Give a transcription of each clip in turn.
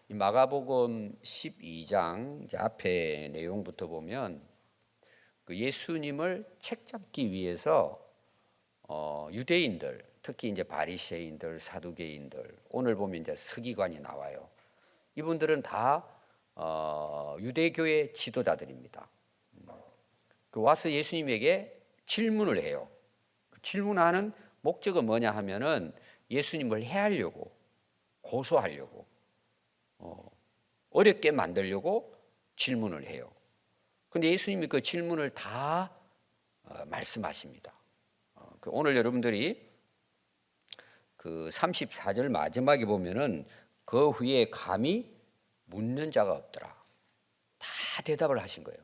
이 마가복음 12장 이제 앞에 내용부터 보면 그 예수님을 책잡기 위해서 유대인들, 특히 이제 바리새인들, 사두개인들, 오늘 보면 이제 서기관이 나와요. 이분들은 다 유대교의 지도자들입니다. 그 와서 예수님에게 질문을 해요. 그 질문하는 목적은 뭐냐 하면은 예수님을 해하려고, 고소하려고, 어렵게 만들려고 질문을 해요. 근데 예수님이 그 질문을 다 말씀하십니다. 오늘 여러분들이 그 34절 마지막에 보면은 그 후에 감히 묻는 자가 없더라. 다 대답을 하신 거예요.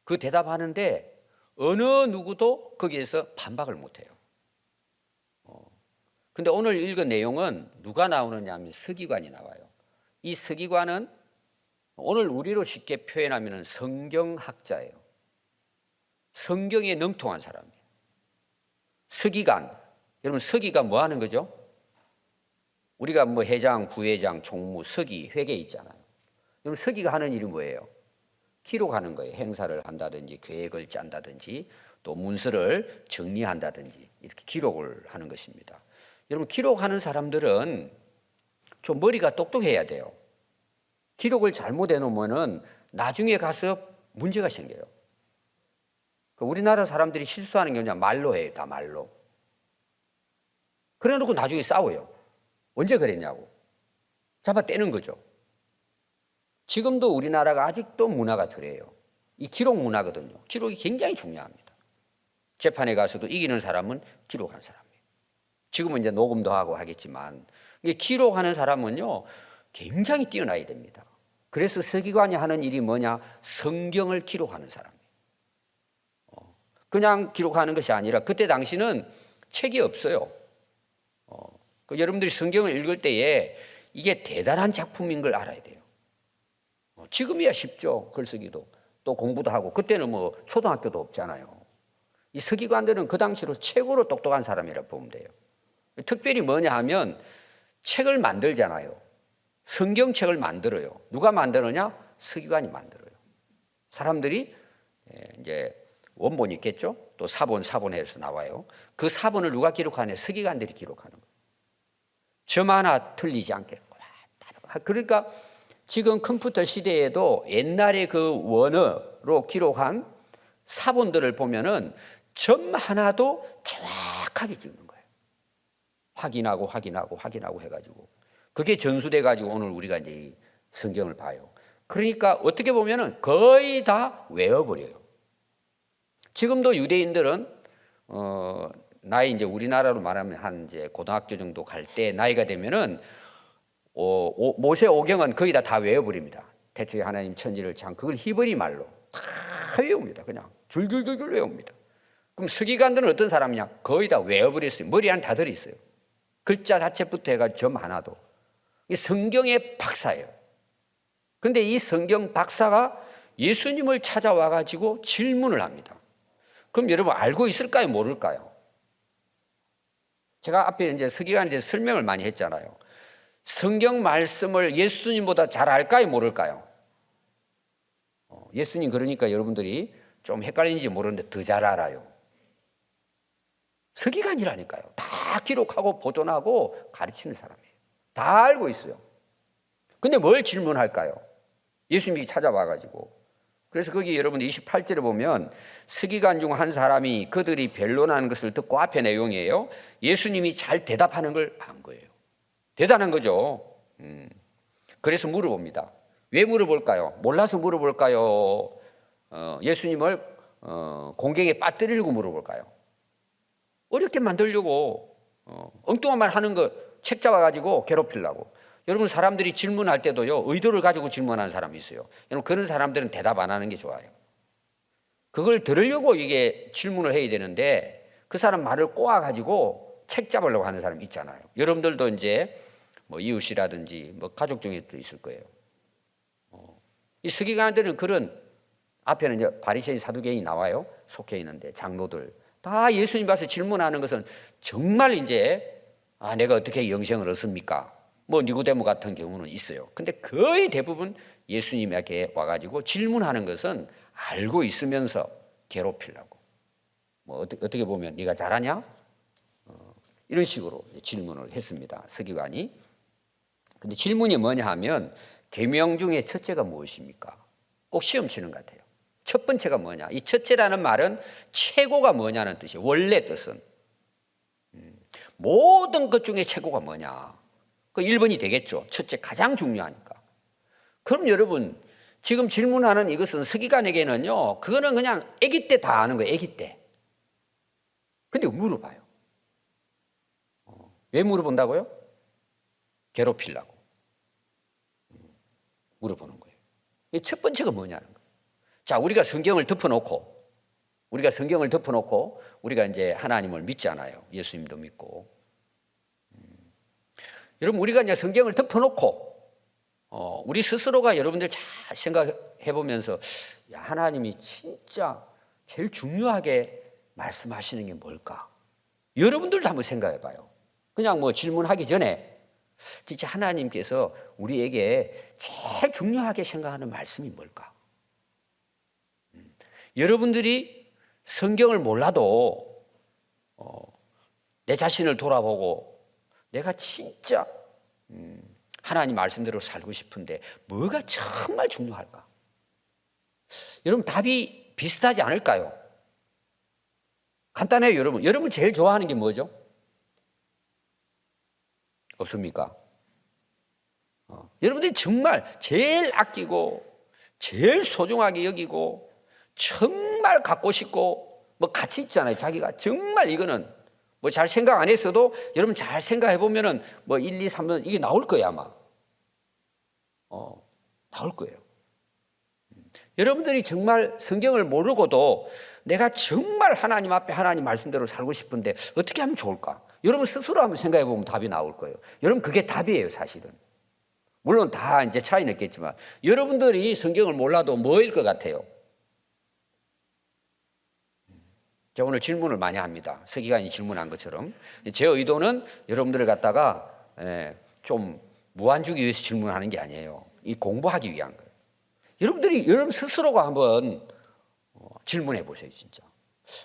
그 대답하는데 어느 누구도 거기에서 반박을 못해요. 근데 오늘 읽은 내용은 누가 나오느냐 하면 서기관이 나와요. 이 서기관은 오늘 우리로 쉽게 표현하면 성경학자예요. 성경에 능통한 사람이에요. 서기관, 여러분 서기가 뭐 하는 거죠? 우리가 뭐 회장, 부회장, 총무, 서기, 회계 있잖아요. 여러분 서기가 하는 일이 뭐예요? 기록하는 거예요. 행사를 한다든지 계획을 짠다든지 또 문서를 정리한다든지 이렇게 기록을 하는 것입니다. 여러분 기록하는 사람들은 좀 머리가 똑똑해야 돼요. 기록을 잘못해 놓으면 나중에 가서 문제가 생겨요. 우리나라 사람들이 실수하는 게 뭐냐? 말로 해요. 다 말로. 그래 놓고 나중에 싸워요. 언제 그랬냐고. 잡아 떼는 거죠. 지금도 우리나라가 아직도 문화가 그래요. 이 기록 문화거든요. 기록이 굉장히 중요합니다. 재판에 가서도 이기는 사람은 기록한 사람이에요. 지금은 이제 녹음도 하고 하겠지만 기록하는 사람은요 굉장히 뛰어나야 됩니다. 그래서 서기관이 하는 일이 뭐냐? 성경을 기록하는 사람이에요. 그냥 기록하는 것이 아니라 그때 당시는 책이 없어요. 여러분들이 성경을 읽을 때에 이게 대단한 작품인 걸 알아야 돼요. 지금이야 쉽죠. 글쓰기도 또 공부도 하고 그때는 뭐 초등학교도 없잖아요. 이 서기관들은 그 당시로 최고로 똑똑한 사람이라 보면 돼요. 특별히 뭐냐 하면 책을 만들잖아요. 성경책을 만들어요. 누가 만드느냐? 서기관이 만들어요. 사람들이 이제 원본이 있겠죠. 또 사본해서 나와요. 그 사본을 누가 기록하냐? 서기관들이 기록하는 거예요. 점 하나 틀리지 않게. 그러니까 지금 컴퓨터 시대에도 옛날에 그 원어로 기록한 사본들을 보면은 점 하나도 정확하게 찍는 거예요. 확인하고 해가지고 그게 전수돼 가지고 오늘 우리가 이제 이 성경을 봐요. 그러니까 어떻게 보면은 거의 다 외워버려요. 지금도 유대인들은 나이 이제 우리나라로 말하면 한 이제 고등학교 정도 갈 때 나이가 되면은 모세 오경은 거의 다 외워버립니다. 태초에 하나님 천지를 장 그걸 히브리 말로 다 외웁니다. 그냥 줄줄줄줄 외웁니다. 그럼 서기관들은 어떤 사람이냐? 거의 다 외워버렸어요. 머리 안에 다 들어있어요. 글자 자체부터 해가지고 점 하나도. 이 성경의 박사예요. 그런데 이 성경 박사가 예수님을 찾아와가지고 질문을 합니다. 그럼 여러분 알고 있을까요? 모를까요? 제가 앞에 이제 서기관에 대해서 설명을 많이 했잖아요. 성경 말씀을 예수님보다 잘 알까요? 모를까요? 예수님 그러니까 여러분들이 좀 헷갈리는지 모르는데 더 잘 알아요. 서기관이라니까요. 다 기록하고 보존하고 가르치는 사람이에요. 다 알고 있어요. 근데 뭘 질문할까요? 예수님이 찾아와가지고. 그래서 거기 여러분 28절에 보면 서기관 중 한 사람이 그들이 변론하는 것을 듣고 앞에 내용이에요. 예수님이 잘 대답하는 걸 안 거예요. 대단한 거죠. 그래서 물어봅니다. 왜 물어볼까요? 몰라서 물어볼까요? 예수님을 공경에 빠뜨리려고 물어볼까요? 어렵게 만들려고 엉뚱한 말 하는 거 책 잡아가지고 괴롭히려고. 여러분 사람들이 질문할 때도요 의도를 가지고 질문하는 사람이 있어요. 여러분 그런 사람들은 대답 안 하는 게 좋아요. 그걸 들으려고 이게 질문을 해야 되는데 그 사람 말을 꼬아가지고 책 잡으려고 하는 사람이 있잖아요. 여러분들도 이제 뭐 이웃이라든지 뭐 가족 중에 또 있을 거예요. 이 서기관들은 그런 앞에는 이제 바리새인 사두개인이 나와요. 속해 있는데 장로들 다 예수님 봐서 질문하는 것은 정말 이제 내가 어떻게 영생을 얻습니까? 뭐 니고데모 같은 경우는 있어요. 근데 거의 대부분 예수님에게 와가지고 질문하는 것은 알고 있으면서 괴롭히려고. 뭐 어떻게 보면 네가 잘하냐? 이런 식으로 질문을 했습니다. 서기관이. 근데 질문이 뭐냐 하면 계명 중에 첫째가 무엇입니까? 꼭 시험 치는 것 같아요. 첫 번째가 뭐냐? 이 첫째라는 말은 최고가 뭐냐는 뜻이에요. 원래 뜻은. 모든 것 중에 최고가 뭐냐? 그 1번이 되겠죠. 첫째, 가장 중요하니까. 그럼 여러분, 지금 질문하는 이것은 서기관에게는요, 그거는 그냥 아기 때 다 아는 거예요. 아기 때. 근데 물어봐요. 왜 물어본다고요? 괴롭히려고. 물어보는 거예요. 첫 번째가 뭐냐는 거예요. 자, 우리가 성경을 덮어놓고 우리가 이제 하나님을 믿잖아요. 예수님도 믿고. 여러분, 우리가 이제 성경을 덮어놓고 우리 스스로가 여러분들 잘 생각해 보면서 야, 하나님이 진짜 제일 중요하게 말씀하시는 게 뭘까? 여러분들도 한번 생각해 봐요. 그냥 뭐 질문하기 전에 진짜 하나님께서 우리에게 제일 중요하게 생각하는 말씀이 뭘까? 여러분들이 성경을 몰라도 내 자신을 돌아보고 내가 진짜 하나님 말씀대로 살고 싶은데 뭐가 정말 중요할까? 여러분 답이 비슷하지 않을까요? 간단해요. 여러분 제일 좋아하는 게 뭐죠? 없습니까? 여러분들이 정말 제일 아끼고 제일 소중하게 여기고 정말 갖고 싶고 뭐 가치 있잖아요. 자기가 정말 이거는 뭐 잘 생각 안 했어도 여러분 잘 생각해 보면은 뭐 1, 2, 3년 이게 나올 거예요 아마. 나올 거예요. 여러분들이 정말 성경을 모르고도 내가 정말 하나님 앞에 하나님 말씀대로 살고 싶은데 어떻게 하면 좋을까? 여러분 스스로 한번 생각해 보면 답이 나올 거예요. 여러분 그게 답이에요 사실은. 물론 다 이제 차이는 있겠지만 여러분들이 성경을 몰라도 뭐일 것 같아요? 제가 오늘 질문을 많이 합니다. 서기관이 질문한 것처럼. 제 의도는 여러분들을 갖다가 좀 무안 주기 위해서 질문하는 게 아니에요. 이 공부하기 위한 거예요. 여러분들이 여러분 스스로가 한번 질문해 보세요. 진짜.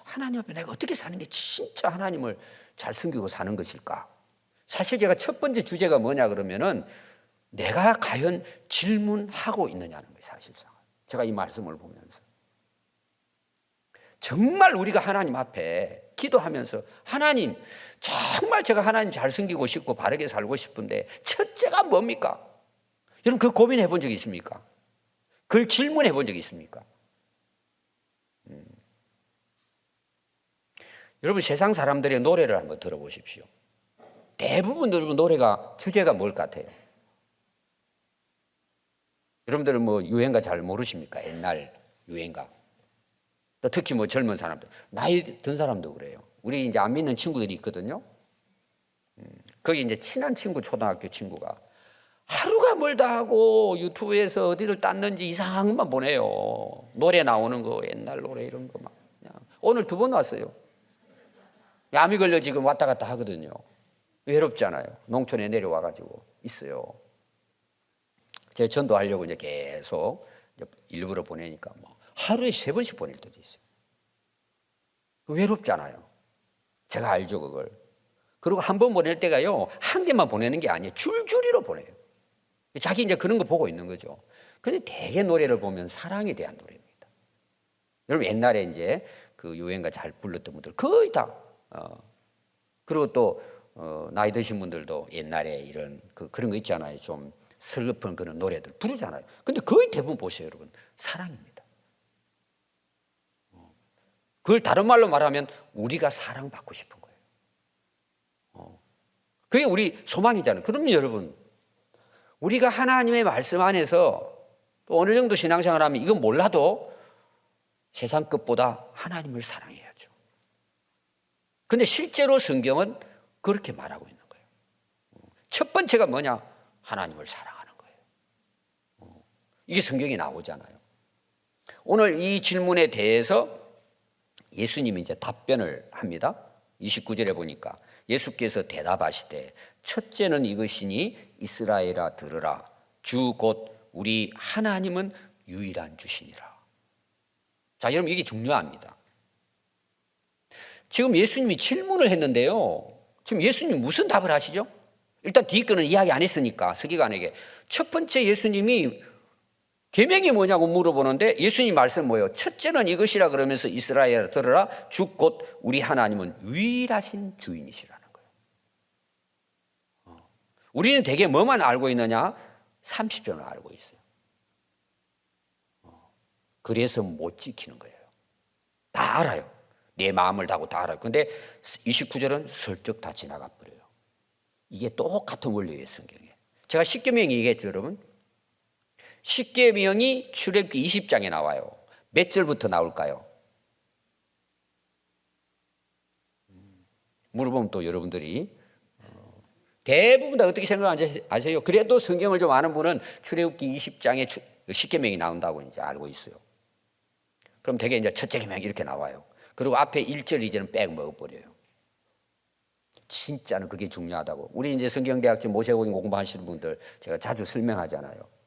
하나님 앞에 내가 어떻게 사는 게 진짜 하나님을 잘 섬기고 사는 것일까? 사실 제가 첫 번째 주제가 뭐냐 그러면은 내가 과연 질문하고 있느냐는 거예요. 사실상. 제가 이 말씀을 보면서. 정말 우리가 하나님 앞에 기도하면서 하나님 정말 제가 하나님 잘 섬기고 싶고 바르게 살고 싶은데 첫째가 뭡니까? 여러분 그 고민해 본 적이 있습니까? 그걸 질문해 본 적이 있습니까? 여러분 세상 사람들의 노래를 한번 들어보십시오. 대부분 여러분 노래가 주제가 뭘 같아요? 여러분들은 뭐 유행가 잘 모르십니까? 옛날 유행가. 또 특히 뭐 젊은 사람들, 나이 든 사람도 그래요. 우리 이제 안 믿는 친구들이 있거든요. 거기 이제 친한 친구, 초등학교 친구가 하루가 멀다 하고 유튜브에서 어디를 땄는지 이상한 것만 보내요. 노래 나오는 거, 옛날 노래 이런 거 막. 오늘 2번 왔어요. 암이 걸려 지금 왔다 갔다 하거든요. 외롭잖아요. 농촌에 내려와가지고 있어요. 제가 전도하려고 이제 계속 일부러 보내니까 뭐 하루에 3번씩 보낼 때도 있어요. 외롭잖아요. 제가 알죠, 그걸. 그리고 한 번 보낼 때가요, 한 개만 보내는 게 아니에요. 줄줄이로 보내요. 자기 이제 그런 거 보고 있는 거죠. 근데 대개 노래를 보면 사랑에 대한 노래입니다. 여러분 옛날에 이제 그 유행가 잘 불렀던 분들 거의 다, 그리고 또, 나이 드신 분들도 옛날에 이런 그런 거 있잖아요. 좀 슬픈 그런 노래들 부르잖아요. 근데 거의 대부분 보세요, 여러분. 사랑입니다. 그걸 다른 말로 말하면 우리가 사랑받고 싶은 거예요. 그게 우리 소망이잖아요. 그럼 여러분, 우리가 하나님의 말씀 안에서 또 어느 정도 신앙생활 하면 이건 몰라도 세상 것보다 하나님을 사랑해야죠. 근데 실제로 성경은 그렇게 말하고 있는 거예요. 첫 번째가 뭐냐? 하나님을 사랑하는 거예요. 이게 성경에 나오잖아요. 오늘 이 질문에 대해서 예수님이 이제 답변을 합니다. 29절에 보니까 예수께서 대답하시되 첫째는 이것이니 이스라엘아 들으라. 주 곧 우리 하나님은 유일한 주시니라. 자, 여러분 이게 중요합니다. 지금 예수님이 질문을 했는데요. 지금 예수님 무슨 답을 하시죠? 일단 뒤 거는 이야기 안 했으니까 서기관에게 첫 번째 예수님이 계명이 뭐냐고 물어보는데 예수님 말씀 뭐예요? 첫째는 이것이라 그러면서 이스라엘 들으라. 주 곧 우리 하나님은 유일하신 주인이시라는 거예요. 우리는 대개 뭐만 알고 있느냐? 30절을 알고 있어요. 그래서 못 지키는 거예요. 다 알아요. 내 마음을 다하고 다 알아요. 근데 29절은 슬쩍 다 지나가 버려요. 이게 똑같은 원리예요, 성경에. 제가 십계명 얘기했죠, 여러분. 십계명이 출애굽기 20장에 나와요. 몇 절부터 나올까요? 물어보면 또 여러분들이 대부분 다 어떻게 생각하는지 아세요? 그래도 성경을 좀 아는 분은 출애굽기 20장에 십계명이 나온다고 이제 알고 있어요. 그럼 되게 이제 첫째 계명 이렇게 나와요. 그리고 앞에 1절, 2절은 빽 먹어버려요. 진짜는 그게 중요하다고. 우리 이제 성경대학교 모세오경 공부하시는 분들 제가 자주 설명하잖아요.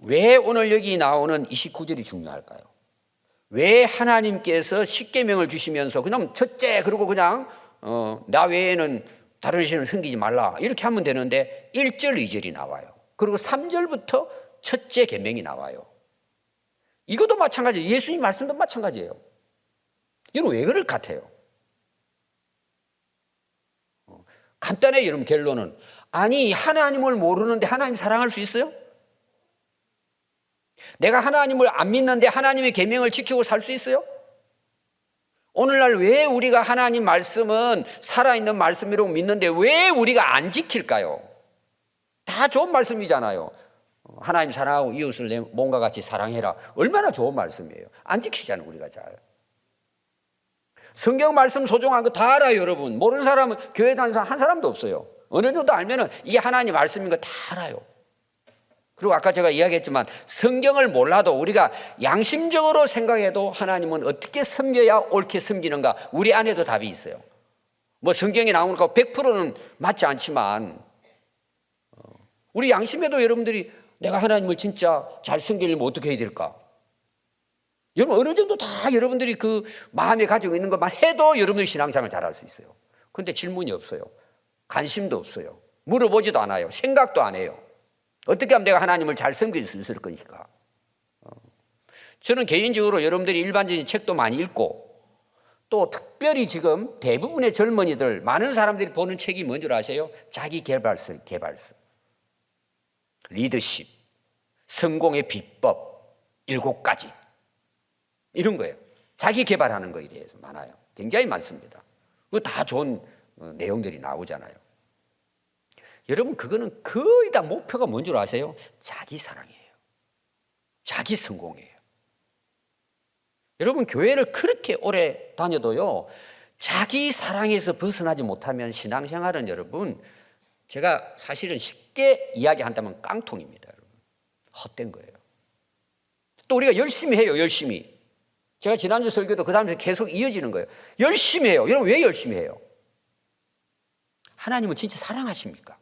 왜 오늘 여기 나오는 29절이 중요할까요? 왜 하나님께서 십계명을 주시면서 그냥 첫째 그러고 그냥 나 외에는 다른 신을 섬기지 말라 이렇게 하면 되는데 1절, 2절이 나와요. 그리고 3절부터 첫째 계명이 나와요. 이것도 마찬가지예요. 예수님 말씀도 마찬가지예요. 이건 왜 그럴 것 같아요? 간단해요. 여러분 결론은. 아니 하나님을 모르는데 하나님 사랑할 수 있어요? 내가 하나님을 안 믿는데 하나님의 계명을 지키고 살 수 있어요? 오늘날 왜 우리가 하나님 말씀은 살아있는 말씀이라고 믿는데 왜 우리가 안 지킬까요? 다 좋은 말씀이잖아요. 하나님 사랑하고 이웃을 내 몸과 같이 사랑해라. 얼마나 좋은 말씀이에요. 안 지키잖아요, 우리가 잘. 성경 말씀 소중한 거 다 알아요, 여러분. 모르는 사람은 교회 다니는 사람 한 사람도 없어요. 어느 정도 알면은 이게 하나님 말씀인 거 다 알아요. 그리고 아까 제가 이야기했지만 성경을 몰라도 우리가 양심적으로 생각해도 하나님은 어떻게 섬겨야 옳게 섬기는가 우리 안에도 답이 있어요. 뭐 성경에 나오는 거 100%는 맞지 않지만 우리 양심에도 여러분들이 내가 하나님을 진짜 잘 섬기려면 어떻게 해야 될까? 여러분 어느 정도 다 여러분들이 그 마음에 가지고 있는 것만 해도 여러분들이 신앙생활 잘할 수 있어요. 그런데 질문이 없어요. 관심도 없어요. 물어보지도 않아요. 생각도 안 해요. 어떻게 하면 내가 하나님을 잘 섬길 수 있을 거니까. 저는 개인적으로 여러분들이 일반적인 책도 많이 읽고 또 특별히 지금 대부분의 젊은이들 많은 사람들이 보는 책이 뭔 줄 아세요? 자기 개발서. 리더십, 성공의 비법 7가지 이런 거예요. 자기 개발하는 거에 대해서 많아요. 굉장히 많습니다. 그거 다 좋은 내용들이 나오잖아요. 여러분 그거는 거의 다 목표가 뭔 줄 아세요? 자기 사랑이에요. 자기 성공이에요. 여러분 교회를 그렇게 오래 다녀도요 자기 사랑에서 벗어나지 못하면 신앙생활은 여러분 제가 사실은 쉽게 이야기한다면 깡통입니다. 여러분. 헛된 거예요. 또 우리가 열심히 해요. 열심히. 제가 지난주 설교도 그 다음에 계속 이어지는 거예요. 열심히 해요. 여러분 왜 열심히 해요? 하나님은 진짜 사랑하십니까?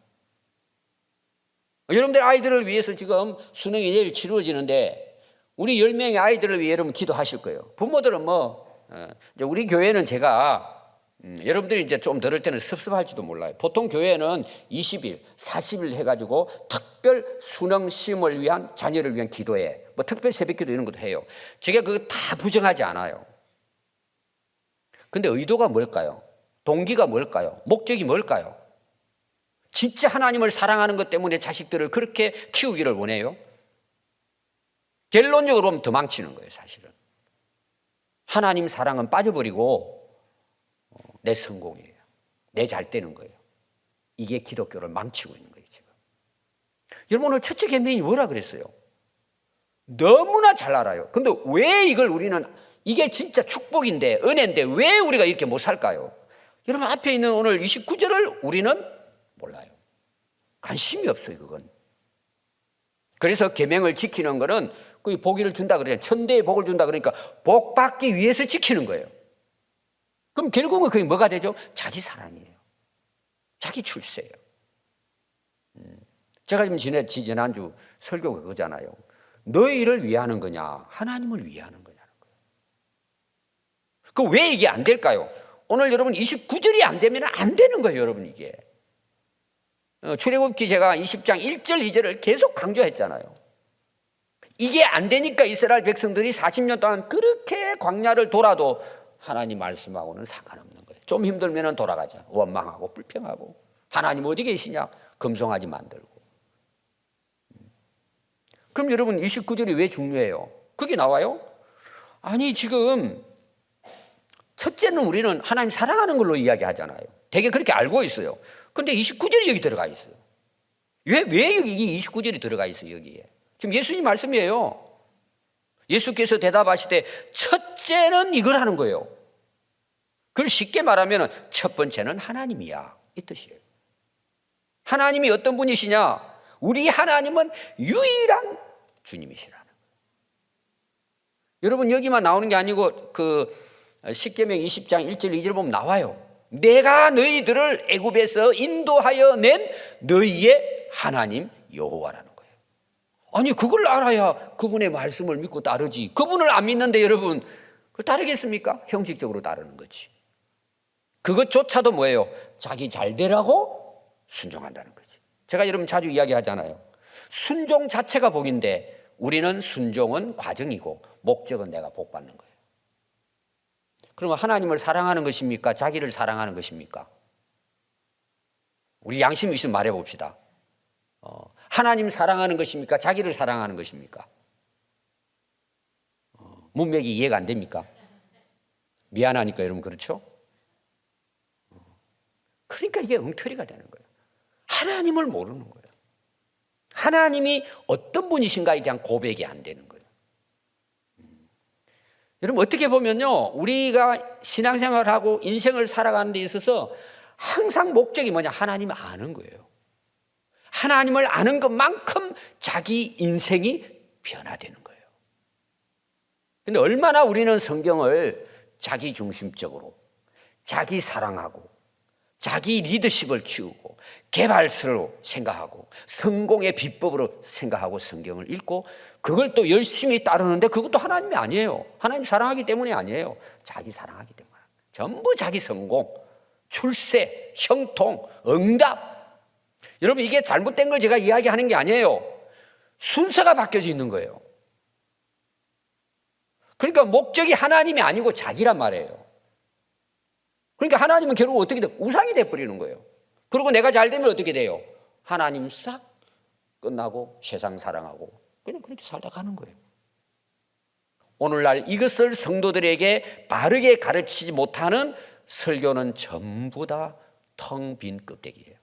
여러분들 아이들을 위해서 지금 수능이 내일 치루어지는데 우리 10명의 아이들을 위해 여러분 기도하실 거예요. 부모들은 이제 우리 교회는 제가 여러분들이 이제 좀 들을 때는 섭섭할지도 몰라요. 보통 교회는 20일, 40일 해가지고 특별 수능 시험을 위한 자녀를 위한 기도회, 뭐 특별 새벽기도 이런 것도 해요. 제가 그거 다 부정하지 않아요. 근데 의도가 뭘까요? 동기가 뭘까요? 목적이 뭘까요? 진짜 하나님을 사랑하는 것 때문에 자식들을 그렇게 키우기를 원해요? 결론적으로 보면 도망치는 거예요, 사실은. 하나님 사랑은 빠져버리고 내 성공이에요. 내 잘 되는 거예요. 이게 기독교를 망치고 있는 거예요, 지금. 여러분 오늘 첫째 계명이 뭐라 그랬어요? 너무나 잘 알아요. 근데 왜 이걸 우리는 이게 진짜 축복인데 은혜인데 왜 우리가 이렇게 못 살까요? 여러분 앞에 있는 오늘 29절을 우리는 몰라요. 관심이 없어요, 그건. 그래서 계명을 지키는 거는 그 복을 준다 그러잖아요. 천대의 복을 준다 그러니까 복 받기 위해서 지키는 거예요. 그럼 결국은 그게 뭐가 되죠? 자기 사랑이에요. 자기 출세예요. 제가 지금 지난주 설교가 그거잖아요. 너희를 위하는 거냐, 하나님을 위하는 거냐는 거예요. 그 왜 이게 안 될까요? 오늘 여러분 29절이 안 되면 안 되는 거예요, 여러분 이게. 출애굽기 제가 20장 1절 2절을 계속 강조했잖아요. 이게 안 되니까 이스라엘 백성들이 40년 동안 그렇게 광야를 돌아도 하나님 말씀하고는 상관없는 거예요. 좀 힘들면 돌아가자. 원망하고 불평하고 하나님 어디 계시냐? 금송아지 만들고. 그럼 여러분 29절이 왜 중요해요? 그게 나와요? 아니 지금 첫째는 우리는 하나님 사랑하는 걸로 이야기하잖아요. 되게 그렇게 알고 있어요. 그런데 29절이 여기 들어가 있어요. 왜 여기 29절이 들어가 있어요, 여기에? 지금 예수님 말씀이에요. 예수께서 대답하시되 첫째는 이걸 하는 거예요. 그걸 쉽게 말하면 첫 번째는 하나님이야, 이 뜻이에요. 하나님이 어떤 분이시냐? 우리 하나님은 유일한 주님이시라는 거예요. 여러분 여기만 나오는 게 아니고 그 십계명 20장 1절 2절 보면 나와요. 내가 너희들을 애굽에서 인도하여 낸 너희의 하나님 여호와라는 거예요. 아니 그걸 알아야 그분의 말씀을 믿고 따르지. 그분을 안 믿는데 여러분 그걸 따르겠습니까? 형식적으로 따르는 거지. 그것조차도 뭐예요? 자기 잘 되라고 순종한다는 거지. 제가 여러분 자주 이야기하잖아요. 순종 자체가 복인데 우리는 순종은 과정이고 목적은 내가 복 받는 거예요. 그러면 하나님을 사랑하는 것입니까? 자기를 사랑하는 것입니까? 우리 양심 있으면 말해 봅시다. 하나님 사랑하는 것입니까? 자기를 사랑하는 것입니까? 문맥이 이해가 안 됩니까? 미안하니까 여러분 그렇죠? 그러니까 이게 엉터리가 되는 거예요. 하나님을 모르는 거예요. 하나님이 어떤 분이신가에 대한 고백이 안 되는 거예요. 여러분 어떻게 보면요, 우리가 신앙생활하고 인생을 살아가는 데 있어서 항상 목적이 뭐냐? 하나님을 아는 거예요. 하나님을 아는 것만큼 자기 인생이 변화되는 거예요. 근데 얼마나 우리는 성경을 자기 중심적으로, 자기 사랑하고, 자기 리더십을 키우고, 개발서로 생각하고, 성공의 비법으로 생각하고 성경을 읽고, 그걸 또 열심히 따르는데 그것도 하나님이 아니에요. 하나님 사랑하기 때문이 아니에요. 자기 사랑하기 때문에. 전부 자기 성공, 출세, 형통, 응답. 여러분 이게 잘못된 걸 제가 이야기하는 게 아니에요. 순서가 바뀌어져 있는 거예요. 그러니까 목적이 하나님이 아니고 자기란 말이에요. 그러니까 하나님은 결국 어떻게 돼요? 우상이 돼버리는 거예요. 그리고 내가 잘 되면 어떻게 돼요? 하나님 싹 끝나고 세상 사랑하고 그냥 그렇게 살다 가는 거예요. 오늘날 이것을 성도들에게 바르게 가르치지 못하는 설교는 전부 다 텅 빈 껍데기예요.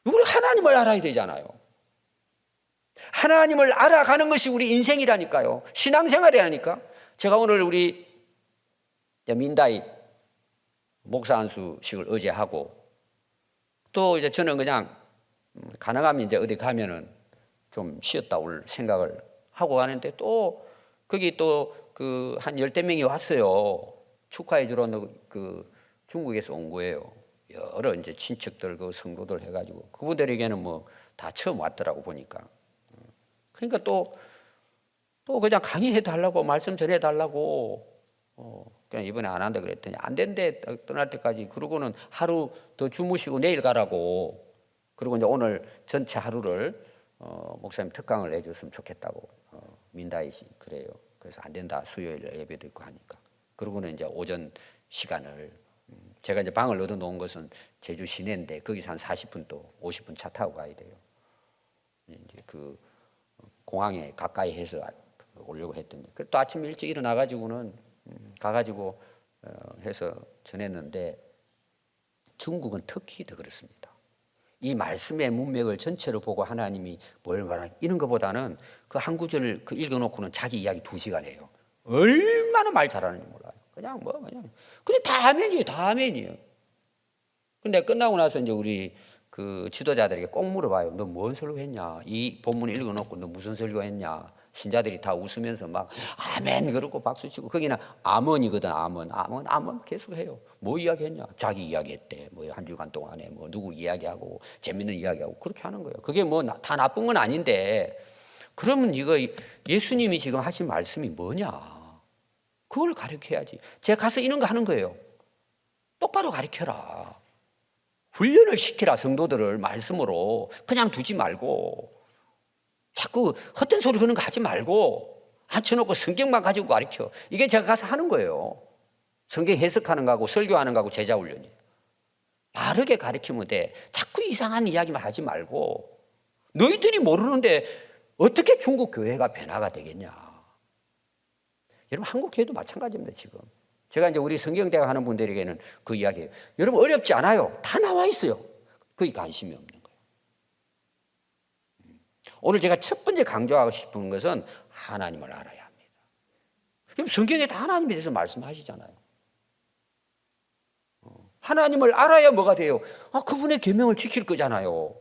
우리 하나님을 알아야 되잖아요. 하나님을 알아가는 것이 우리 인생이라니까요. 신앙생활이라니까. 제가 오늘 우리 민다이 목사 안수식을 어제 하고 또 이제 저는 그냥 가능하면 이제 어디 가면은 좀 쉬었다 올 생각을 하고 가는데 또 거기 또 그 한 10대 명이 왔어요. 축하해 주러 그 중국에서 온 거예요. 여러 이제 친척들 그 성도들 해가지고 그분들에게는 뭐 다 처음 왔더라고 보니까. 그러니까 또 그냥 강의해 달라고 말씀 전해 달라고 그냥 이번에 안 한다 그랬더니 안 된대 떠날 때까지. 그러고는 하루 더 주무시고 내일 가라고. 그리고 이제 오늘 전체 하루를 목사님 특강을 해줬으면 좋겠다고 민다이 씨 그래요. 그래서 안 된다 수요일 예배도 있고 하니까. 그러고는 이제 오전 시간을 제가 이제 방을 얻어 놓은 것은 제주 시내인데 거기서 한 40분 또 50분 차 타고 가야 돼요. 이제 그 공항에 가까이 해서 오려고 했더니 또 아침 일찍 일어나 가지고는 가가지고 해서 전했는데 중국은 특히 더 그렇습니다. 이 말씀의 문맥을 전체로 보고 하나님이 뭘 말하는 이런 것보다는 그 한 구절을 그 읽어놓고는 자기 이야기 2시간 해요. 얼마나 말 잘하는지 몰라요. 그냥 근데 다 아멘이에요. 다 아멘이에요. 근데 끝나고 나서 이제 우리 그 지도자들에게 꼭 물어봐요. 너 뭔 설교했냐? 이 본문 읽어놓고 너 무슨 설교했냐? 신자들이 다 웃으면서 막 아멘 그러고 박수치고 거기는 아멘이거든. 아멘 계속 해요. 뭐 이야기했냐? 자기 이야기했대. 뭐 한 주간 동안에 뭐 누구 이야기하고 재밌는 이야기하고 그렇게 하는 거예요. 그게 뭐 다 나쁜 건 아닌데 그러면 이거 예수님이 지금 하신 말씀이 뭐냐? 그걸 가르쳐야지. 제가 가서 이런 거 하는 거예요. 똑바로 가르쳐라. 훈련을 시키라. 성도들을 말씀으로 그냥 두지 말고 자꾸 헛된 소리 그런 거 하지 말고 앉혀놓고 성경만 가지고 가르쳐. 이게 제가 가서 하는 거예요. 성경 해석하는 거하고 설교하는 거하고 제자 훈련이에요. 바르게 가르치면 돼. 자꾸 이상한 이야기만 하지 말고 너희들이 모르는데 어떻게 중국 교회가 변화가 되겠냐. 여러분 한국 교회도 마찬가지입니다. 지금 제가 이제 우리 성경대학 하는 분들에게는 그 이야기예요. 여러분 어렵지 않아요. 다 나와 있어요. 거기 관심이 없는 거예요. 오늘 제가 첫 번째 강조하고 싶은 것은 하나님을 알아야 합니다. 그럼 성경에 다 하나님에 대해서 말씀하시잖아요. 하나님을 알아야 뭐가 돼요? 그분의 계명을 지킬 거잖아요.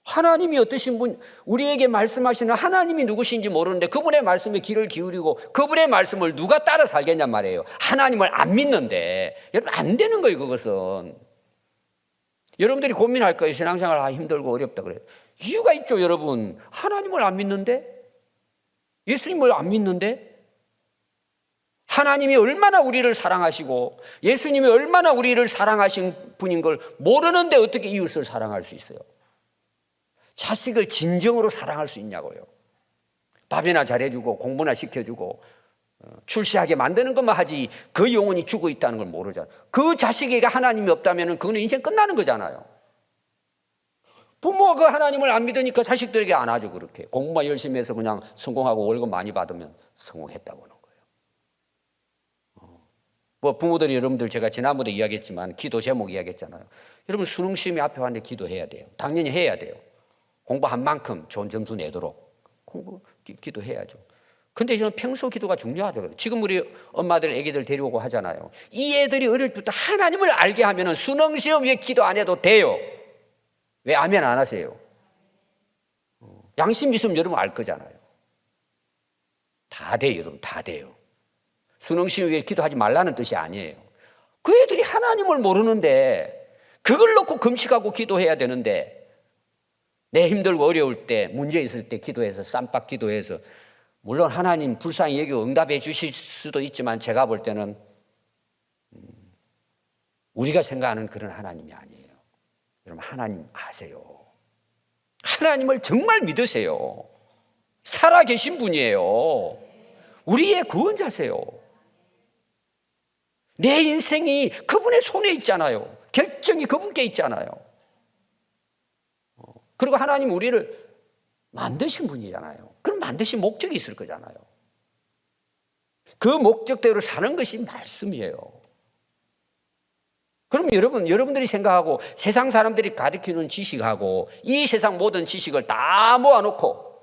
하나님이 어떠신 분, 우리에게 말씀하시는 하나님이 누구신지 모르는데 그분의 말씀에 귀를 기울이고 그분의 말씀을 누가 따라 살겠냔 말이에요. 하나님을 안 믿는데. 여러분 안 되는 거예요. 그것은. 여러분들이 고민할 거예요. 신앙생활 힘들고 어렵다 그래요. 이유가 있죠. 여러분 하나님을 안 믿는데, 예수님을 안 믿는데, 하나님이 얼마나 우리를 사랑하시고 예수님이 얼마나 우리를 사랑하신 분인 걸 모르는데 어떻게 이웃을 사랑할 수 있어요? 자식을 진정으로 사랑할 수 있냐고요. 밥이나 잘해주고 공부나 시켜주고 출세하게 만드는 것만 하지 그 영혼이 죽어 있다는 걸 모르잖아요. 그 자식에게 하나님이 없다면 그거는 인생 끝나는 거잖아요. 부모가 그 하나님을 안 믿으니까 자식들에게 안 하죠. 그렇게 공부만 열심히 해서 그냥 성공하고 월급 많이 받으면 성공했다고 하는 거예요. 뭐 부모들이 여러분들 제가 지난번에 이야기했지만 기도 제목 이야기했잖아요. 여러분 수능 시험이 앞에 왔는데 기도해야 돼요. 당연히 해야 돼요. 공부한 만큼 좋은 점수 내도록 기도해야죠. 근데 저는 평소 기도가 중요하죠. 지금 우리 엄마들 애기들 데려오고 하잖아요. 이 애들이 어릴 때부터 하나님을 알게 하면 수능 시험 위에 기도 안 해도 돼요. 왜 아멘 안 하세요? 양심 있으면 여러분 알 거잖아요. 다 돼요. 여러분 다 돼요. 수능 시험 위에 기도하지 말라는 뜻이 아니에요. 그 애들이 하나님을 모르는데 그걸 놓고 금식하고 기도해야 되는데 내 힘들고 어려울 때 문제 있을 때 기도해서 쌈박 기도해서 물론 하나님 불쌍히 여기고 응답해 주실 수도 있지만 제가 볼 때는 우리가 생각하는 그런 하나님이 아니에요. 여러분 하나님 아세요. 하나님을 정말 믿으세요. 살아계신 분이에요. 우리의 구원자세요. 내 인생이 그분의 손에 있잖아요. 결정이 그분께 있잖아요. 그리고 하나님 우리를 만드신 분이잖아요. 그럼 만드신 목적이 있을 거잖아요. 그 목적대로 사는 것이 말씀이에요. 그럼 여러분들이 생각하고 세상 사람들이 가르치는 지식하고 이 세상 모든 지식을 다 모아놓고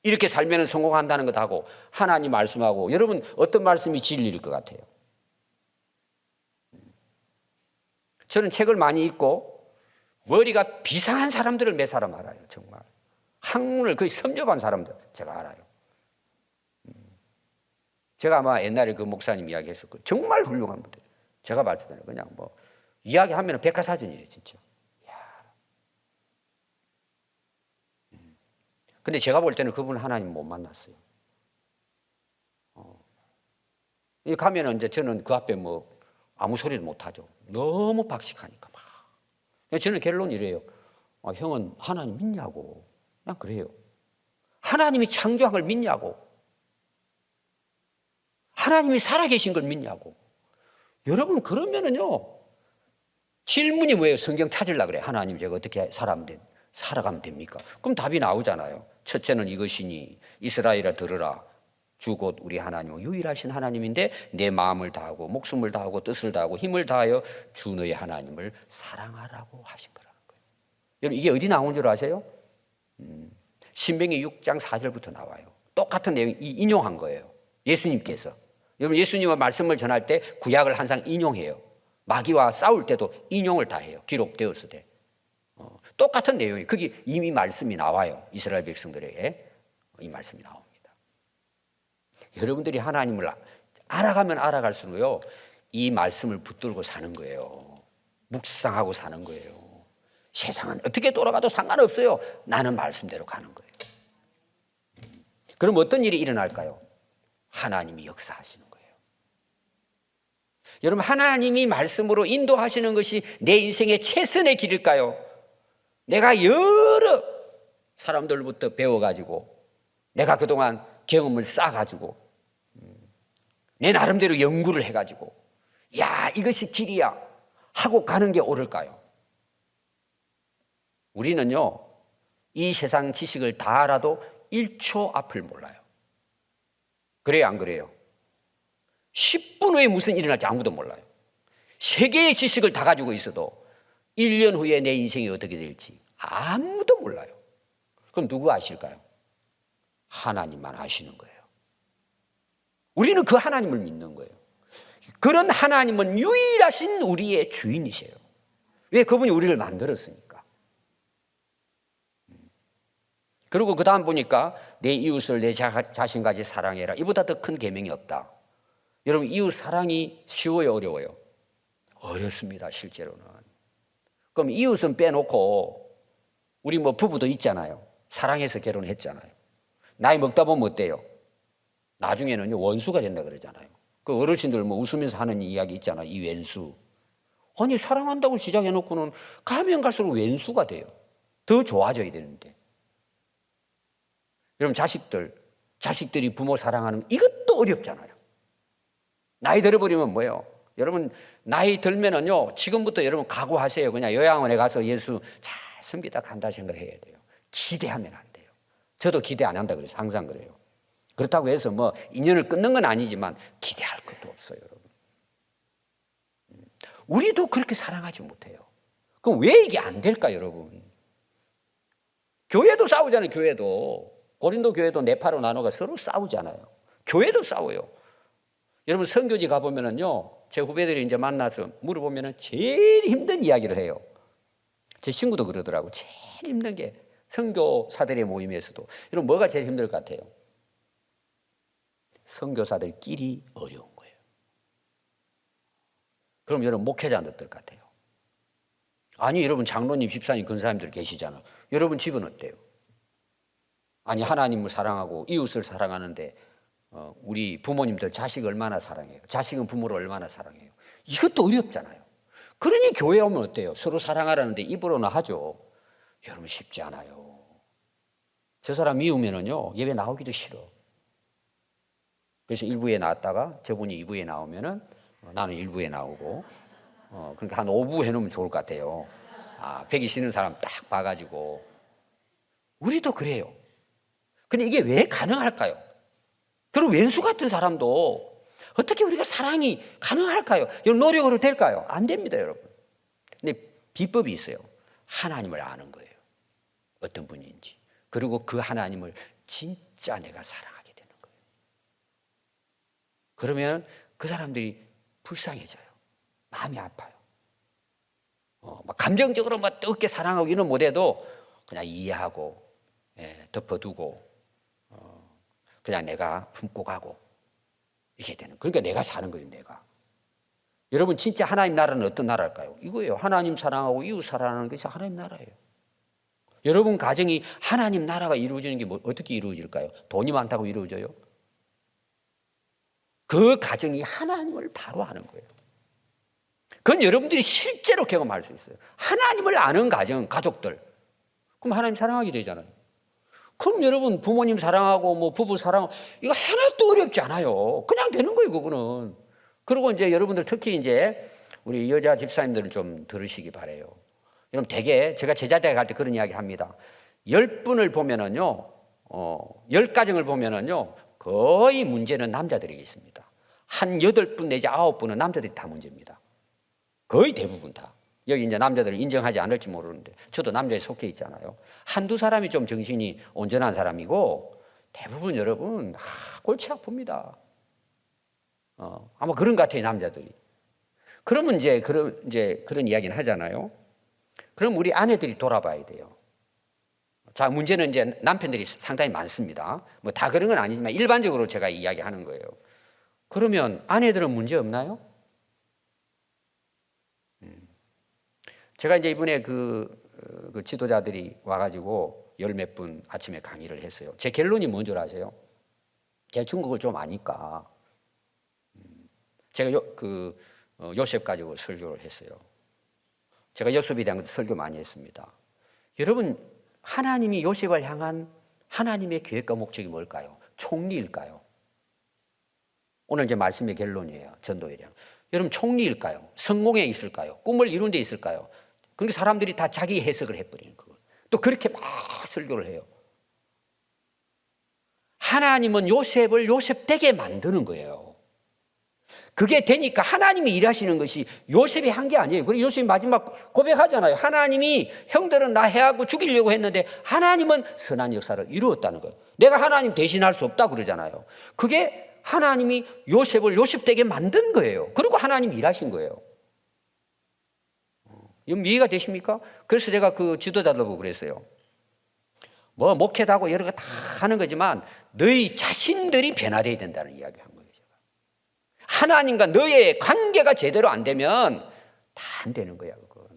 이렇게 살면 성공한다는 것하고 하나님 말씀하고 여러분 어떤 말씀이 진리일 것 같아요? 저는 책을 많이 읽고 머리가 비상한 사람들을 몇 사람 알아요. 정말 학문을 거의 섭렵한 사람들 제가 알아요. 제가 아마 옛날에 그 목사님 이야기했을 거예요. 정말 훌륭한 분들. 제가 말씀드려요. 그냥 뭐 이야기하면 백과사전이에요. 진짜. 근데 제가 볼 때는 그분 하나님 못 만났어요. 가면은 이제 저는 그 앞에 뭐 아무 소리도 못 하죠. 너무 박식하니까 막. 저는 결론이 이래요. 형은 하나님 믿냐고. 그냥 그래요. 하나님이 창조한 걸 믿냐고. 하나님이 살아계신 걸 믿냐고. 여러분 그러면은요. 질문이 뭐예요? 성경 찾으려고 그래. 하나님 제가 어떻게 살아가면 됩니까? 그럼 답이 나오잖아요. 첫째는 이것이니 이스라엘아 들으라. 주 곧 우리 하나님은 유일하신 하나님인데 내 마음을 다하고 목숨을 다하고 뜻을 다하고 힘을 다하여 주 너의 하나님을 사랑하라고 하신 거라는 거예요. 여러분 이게 어디 나온 줄 아세요? 신명기 6장 4절부터 나와요. 똑같은 내용 인용한 거예요. 예수님께서. 여러분 예수님의 말씀을 전할 때 구약을 항상 인용해요. 마귀와 싸울 때도 인용을 다 해요. 기록되었을 때. 똑같은 내용이에요. 거기 이미 말씀이 나와요. 이스라엘 백성들에게. 이 말씀이 나옵니다. 여러분들이 하나님을 알아가면 알아갈수록요, 이 말씀을 붙들고 사는 거예요. 묵상하고 사는 거예요. 세상은 어떻게 돌아가도 상관없어요. 나는 말씀대로 가는 거예요. 그럼 어떤 일이 일어날까요? 하나님이 역사하시는 거예요. 여러분, 하나님이 말씀으로 인도하시는 것이 내 인생의 최선의 길일까요? 내가 여러 사람들부터 배워가지고, 내가 그동안 경험을 쌓아가지고, 내 나름대로 연구를 해가지고, 야, 이것이 길이야 하고 가는 게 옳을까요? 우리는요, 이 세상 지식을 다 알아도 1초 앞을 몰라요. 그래요, 안 그래요? 10분 후에 무슨 일이 날지 아무도 몰라요. 세계의 지식을 다 가지고 있어도 1년 후에 내 인생이 어떻게 될지 아무도 몰라요. 그럼 누구 아실까요? 하나님만 아시는 거예요. 우리는 그 하나님을 믿는 거예요. 그런 하나님은 유일하신 우리의 주인이세요. 왜? 그분이 우리를 만들었으니까. 그리고 그 다음 보니까 내 이웃을 내 자신같이 사랑해라. 이보다 더 큰 계명이 없다. 여러분, 이웃 사랑이 쉬워요, 어려워요? 어렵습니다, 실제로는. 그럼 이웃은 빼놓고 우리 뭐 부부도 있잖아요. 사랑해서 결혼했잖아요. 나이 먹다 보면 어때요? 나중에는 원수가 된다 그러잖아요. 그 어르신들 뭐 웃으면서 하는 이야기 있잖아요. 이 왼수. 아니, 사랑한다고 시작해놓고는 가면 갈수록 왼수가 돼요. 더 좋아져야 되는데. 여러분, 자식들이 부모 사랑하는 이것도 어렵잖아요. 나이 들어버리면 뭐예요? 여러분, 나이 들면은요, 지금부터 여러분 각오하세요. 그냥 요양원에 가서 예수 잘 섬기다 간다 생각해야 돼요. 기대하면 안 돼요. 저도 기대 안 한다 그래서 항상 그래요. 그렇다고 해서 뭐 인연을 끊는 건 아니지만 기대할 것도 없어요, 여러분. 우리도 그렇게 사랑하지 못해요. 그럼 왜 이게 안 될까, 여러분? 교회도 싸우잖아요, 교회도. 고린도 교회도 네파로 나눠가 서로 싸우잖아요. 교회도 싸워요. 여러분, 선교지 가보면은요, 제 후배들이 이제 만나서 물어보면은 제일 힘든 이야기를 해요. 제 친구도 그러더라고. 제일 힘든 게 선교사들의 모임에서도. 여러분, 뭐가 제일 힘들 것 같아요? 선교사들끼리 어려운 거예요. 그럼 여러분, 목회자는 어떨 것 같아요? 아니, 여러분, 장로님, 집사님, 근사님들 계시잖아요. 여러분 집은 어때요? 아니, 하나님을 사랑하고 이웃을 사랑하는데 우리 부모님들 자식 얼마나 사랑해요? 자식은 부모를 얼마나 사랑해요? 이것도 어렵잖아요. 그러니 교회 오면 어때요? 서로 사랑하라는데 입으로는 하죠. 여러분, 쉽지 않아요. 저 사람 미우면은요, 예배 나오기도 싫어. 그래서 1부에 나왔다가 저분이 2부에 나오면은 나는 1부에 나오고, 그러니까 한 5부 해놓으면 좋을 것 같아요. 배기 싫은 사람 딱 봐가지고. 우리도 그래요. 근데 이게 왜 가능할까요? 그리고 왼수 같은 사람도 어떻게 우리가 사랑이 가능할까요? 여러분, 노력으로 될까요? 안 됩니다, 여러분. 근데 비법이 있어요. 하나님을 아는 거예요. 어떤 분인지. 그리고 그 하나님을 진짜 내가 사랑하게 되는 거예요. 그러면 그 사람들이 불쌍해져요. 마음이 아파요. 막 감정적으로 막 뜨겁게 사랑하고 이런 못해도 그냥 이해하고, 덮어두고, 그냥 내가 품고 가고, 이게 되는. 그러니까 내가 사는 거예요, 내가. 여러분, 진짜 하나님 나라는 어떤 나라일까요? 이거예요. 하나님 사랑하고 이웃 사랑하는 것이 하나님 나라예요. 여러분 가정이 하나님 나라가 이루어지는 게 어떻게 이루어질까요? 돈이 많다고 이루어져요? 그 가정이 하나님을 바로 아는 거예요. 그건 여러분들이 실제로 경험할 수 있어요. 하나님을 아는 가정, 가족들. 그럼 하나님 사랑하게 되잖아요. 그럼 여러분, 부모님 사랑하고 뭐 부부 사랑하고 이거 하나도 어렵지 않아요. 그냥 되는 거예요, 그거는. 그리고 이제 여러분들 특히 이제 우리 여자 집사님들은 좀 들으시기 바래요. 여러분, 대개 제가 제자대 갈 때 그런 이야기 합니다. 10분을 보면은요, 10가정을 보면은요, 거의 문제는 남자들에게 있습니다. 한 8분 내지 9분은 남자들이 다 문제입니다. 거의 대부분 다. 여기 이제 남자들을 인정하지 않을지 모르는데 저도 남자에 속해 있잖아요. 한두 사람이 좀 정신이 온전한 사람이고 대부분 여러분 골치 아픕니다. 아마 그런 것 같아요, 남자들이. 그러면 이제 그런 이야기는 하잖아요. 그럼 우리 아내들이 돌아봐야 돼요. 자, 문제는 이제 남편들이 상당히 많습니다. 뭐 다 그런 건 아니지만 일반적으로 제가 이야기하는 거예요. 그러면 아내들은 문제 없나요? 제가 이제 이번에 그 지도자들이 와가지고 열 몇 분 아침에 강의를 했어요. 제 결론이 뭔 줄 아세요? 제가 중국을 좀 아니까 제가 요셉 가지고 설교를 했어요. 제가 요셉에 대한 설교 많이 했습니다. 여러분, 하나님이 요셉을 향한 하나님의 계획과 목적이 뭘까요? 총리일까요? 오늘 이제 말씀의 결론이에요. 전도에 대한. 여러분, 총리일까요? 성공에 있을까요? 꿈을 이룬 데 있을까요? 그러니까 사람들이 다 자기 해석을 해버리는 거예요. 또 그렇게 막 설교를 해요. 하나님은 요셉을 요셉되게 만드는 거예요. 그게 되니까 하나님이 일하시는 것이 요셉이 한 게 아니에요. 그리고 요셉이 마지막 고백하잖아요. 하나님이 형들은 나 해하고 죽이려고 했는데 하나님은 선한 역사를 이루었다는 거예요. 내가 하나님 대신할 수 없다 그러잖아요. 그게 하나님이 요셉을 요셉되게 만든 거예요. 그리고 하나님이 일하신 거예요. 이해가 되십니까? 그래서 제가 그 지도자들 보고 그랬어요. 뭐 목회도 하고 여러 거 다 하는 거지만 너희 자신들이 변화되어야 된다는 이야기 한 거예요. 제가. 하나님과 너의 관계가 제대로 안 되면 다 안 되는 거야. 그건.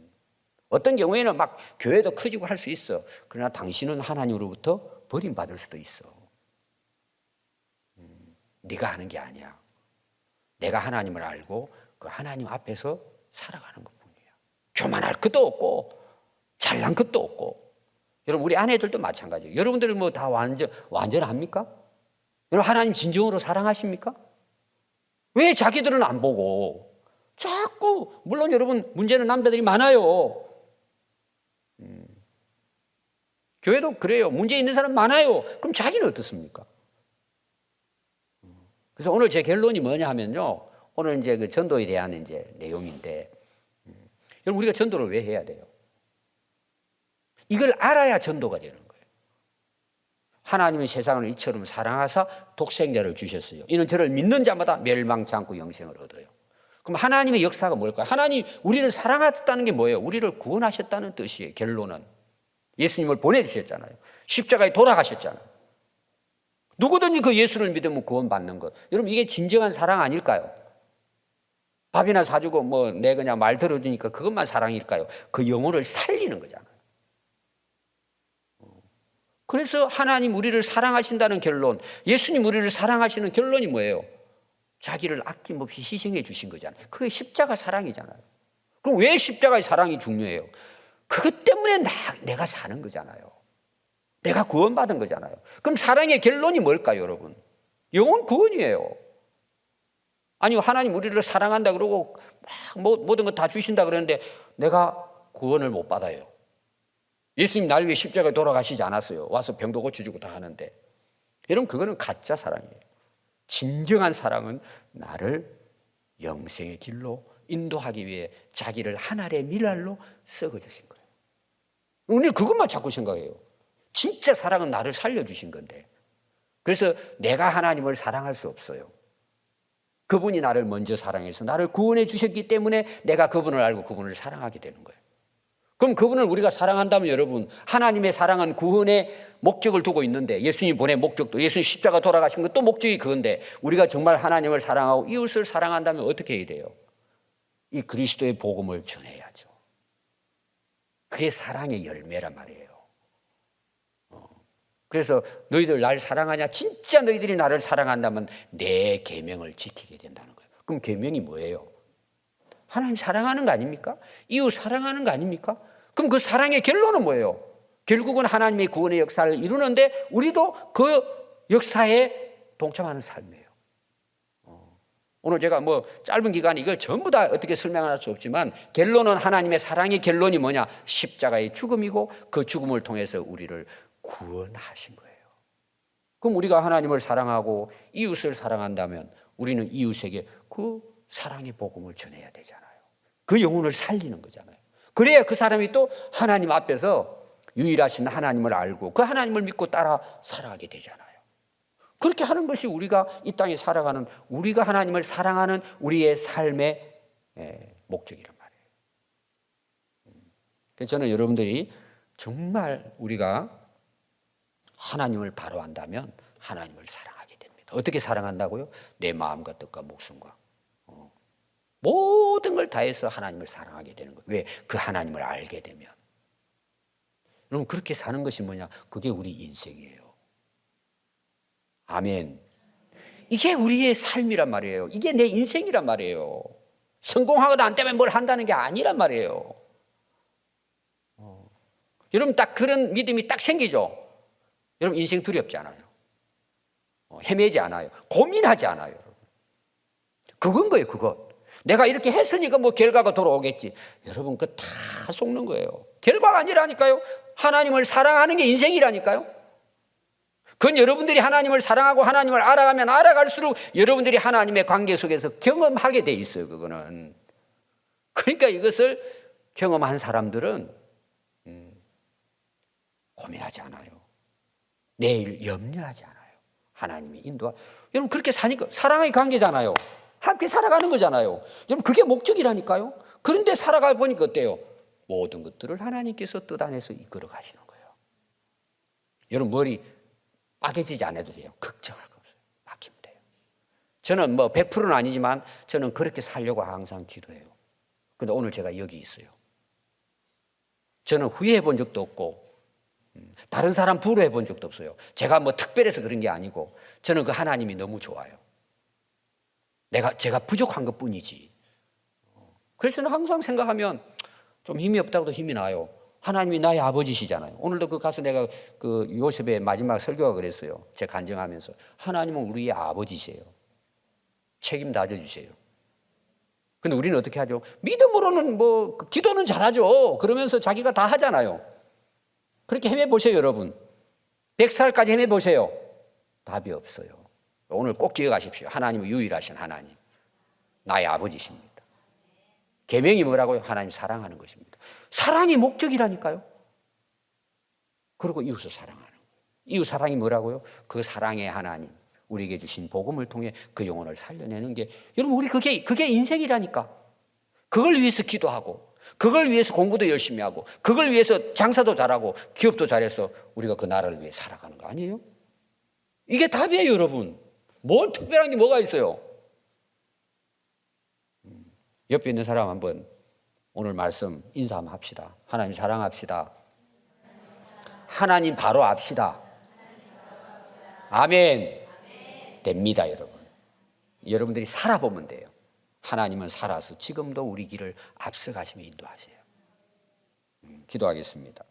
어떤 경우에는 막 교회도 커지고 할 수 있어. 그러나 당신은 하나님으로부터 버림받을 수도 있어. 네가 하는 게 아니야. 내가 하나님을 알고 그 하나님 앞에서 살아가는 것뿐이야. 교만할 것도 없고 잘난 것도 없고. 여러분, 우리 아내들도 마찬가지예요. 여러분들 뭐 다 완전합니까? 여러분, 하나님 진정으로 사랑하십니까? 왜 자기들은 안 보고 자꾸, 물론 여러분 문제는 남자들이 많아요. 교회도 그래요. 문제 있는 사람 많아요. 그럼 자기는 어떻습니까? 그래서 오늘 제 결론이 뭐냐 하면요. 오늘 이제 그 전도에 대한 이제 내용인데, 여러분, 우리가 전도를 왜 해야 돼요? 이걸 알아야 전도가 되는 거예요. 하나님은 세상을 이처럼 사랑하사 독생자를 주셨어요. 이는 저를 믿는 자마다 멸망치 않고 영생을 얻어요. 그럼 하나님의 역사가 뭘까요? 하나님 우리를 사랑하셨다는 게 뭐예요? 우리를 구원하셨다는 뜻이에요. 결론은 예수님을 보내주셨잖아요. 십자가에 돌아가셨잖아요. 누구든지 그 예수를 믿으면 구원받는 것. 여러분, 이게 진정한 사랑 아닐까요? 밥이나 사주고 뭐 내 그냥 말 들어주니까 그것만 사랑일까요? 그 영혼을 살리는 거잖아요. 그래서 하나님 우리를 사랑하신다는 결론, 예수님 우리를 사랑하시는 결론이 뭐예요? 자기를 아낌없이 희생해 주신 거잖아요. 그게 십자가 사랑이잖아요. 그럼 왜 십자가의 사랑이 중요해요? 그것 때문에 내가 사는 거잖아요. 내가 구원받은 거잖아요. 그럼 사랑의 결론이 뭘까요, 여러분? 영혼 구원이에요. 아니, 하나님 우리를 사랑한다 그러고 막 모든 거 다 주신다 그러는데 내가 구원을 못 받아요. 예수님 날 위해 십자가에 돌아가시지 않았어요. 와서 병도 고쳐주고 다 하는데. 여러분, 그거는 가짜 사랑이에요. 진정한 사랑은 나를 영생의 길로 인도하기 위해 자기를 한 알의 밀알로 썩어주신 거예요. 오늘 그것만 자꾸 생각해요. 진짜 사랑은 나를 살려주신 건데. 그래서 내가 하나님을 사랑할 수 없어요. 그분이 나를 먼저 사랑해서 나를 구원해 주셨기 때문에 내가 그분을 알고 그분을 사랑하게 되는 거예요. 그럼 그분을 우리가 사랑한다면 여러분, 하나님의 사랑은 구원의 목적을 두고 있는데, 예수님 보낸 목적도, 예수님 십자가 돌아가신 것도 목적이 그건데, 우리가 정말 하나님을 사랑하고 이웃을 사랑한다면 어떻게 해야 돼요? 이 그리스도의 복음을 전해야죠. 그게 사랑의 열매란 말이에요. 그래서 너희들 날 사랑하냐? 진짜 너희들이 나를 사랑한다면 내 계명을 지키게 된다는 거예요. 그럼 계명이 뭐예요? 하나님 사랑하는 거 아닙니까? 이웃 사랑하는 거 아닙니까? 그럼 그 사랑의 결론은 뭐예요? 결국은 하나님의 구원의 역사를 이루는데 우리도 그 역사에 동참하는 삶이에요. 오늘 제가 뭐 짧은 기간에 이걸 전부 다 어떻게 설명할 수 없지만 결론은 하나님의 사랑의 결론이 뭐냐? 십자가의 죽음이고 그 죽음을 통해서 우리를 구원하신 거예요. 그럼 우리가 하나님을 사랑하고 이웃을 사랑한다면 우리는 이웃에게 그 사랑의 복음을 전해야 되잖아요. 그 영혼을 살리는 거잖아요. 그래야 그 사람이 또 하나님 앞에서 유일하신 하나님을 알고 그 하나님을 믿고 따라 살아가게 되잖아요. 그렇게 하는 것이 우리가 이 땅에 살아가는, 우리가 하나님을 사랑하는 우리의 삶의 목적이란 말이에요. 그래서 저는 여러분들이 정말 우리가 하나님을 바로 안다면 하나님을 사랑하게 됩니다. 어떻게 사랑한다고요? 내 마음과 뜻과 목숨과 모든 걸 다해서 하나님을 사랑하게 되는 거예요. 왜? 그 하나님을 알게 되면. 여러분 그렇게 사는 것이 뭐냐? 그게 우리 인생이에요. 아멘. 이게 우리의 삶이란 말이에요. 이게 내 인생이란 말이에요. 성공하거나 안 되면 뭘 한다는 게 아니란 말이에요. 여러분 딱 그런 믿음이 딱 생기죠. 여러분 인생 두렵지 않아요. 헤매지 않아요. 고민하지 않아요. 여러분. 그건 거예요. 그것. 내가 이렇게 했으니까 뭐 결과가 돌아오겠지. 여러분 그거 다 속는 거예요. 결과가 아니라니까요. 하나님을 사랑하는 게 인생이라니까요. 그건 여러분들이 하나님을 사랑하고 하나님을 알아가면 알아갈수록 여러분들이 하나님의 관계 속에서 경험하게 돼 있어요. 그거는. 그러니까 이것을 경험한 사람들은 고민하지 않아요. 내일 염려하지 않아요. 하나님이 인도하. 여러분 그렇게 사니까 사랑의 관계잖아요. 함께 살아가는 거잖아요. 여러분 그게 목적이라니까요. 그런데 살아가 보니까 어때요? 모든 것들을 하나님께서 뜻 안에서 이끌어 가시는 거예요. 여러분 머리 빠개지지 않아도 돼요. 걱정할 거 없어요. 맡기면 돼요. 저는 뭐 100%는 아니지만 저는 그렇게 살려고 항상 기도해요. 그런데 오늘 제가 여기 있어요. 저는 후회해 본 적도 없고 다른 사람 부러워해 본 적도 없어요. 제가 뭐 특별해서 그런 게 아니고 저는 그 하나님이 너무 좋아요. 제가 부족한 것 뿐이지. 그래서 저는 항상 생각하면 좀 힘이 없다고도 힘이 나요. 하나님이 나의 아버지시잖아요. 오늘도 그 가서 내가 그 요셉의 마지막 설교가 그랬어요. 제가 간증하면서 하나님은 우리의 아버지세요. 책임 다져주세요. 근데 우리는 어떻게 하죠? 믿음으로는 뭐 기도는 잘하죠. 그러면서 자기가 다 하잖아요. 그렇게 헤매보세요, 여러분. 100살까지 헤매보세요. 답이 없어요. 오늘 꼭 기억하십시오. 하나님은 유일하신 하나님. 나의 아버지십니다. 계명이 뭐라고요? 하나님 사랑하는 것입니다. 사랑이 목적이라니까요. 그리고 이웃을 사랑하는 거예요. 이웃 사랑이 뭐라고요? 그 사랑의 하나님, 우리에게 주신 복음을 통해 그 영혼을 살려내는 게 여러분 우리 그게 인생이라니까. 그걸 위해서 기도하고 그걸 위해서 공부도 열심히 하고 그걸 위해서 장사도 잘하고 기업도 잘해서 우리가 그 나라를 위해 살아가는 거 아니에요? 이게 답이에요, 여러분. 뭘 특별한 게 뭐가 있어요? 옆에 있는 사람 한번 오늘 말씀 인사 한번 합시다. 하나님 사랑합시다. 하나님 바로 압시다. 아멘. 됩니다, 여러분. 여러분들이 살아보면 돼요. 하나님은 살아서 지금도 우리 길을 앞서가시며 인도하세요. 기도하겠습니다.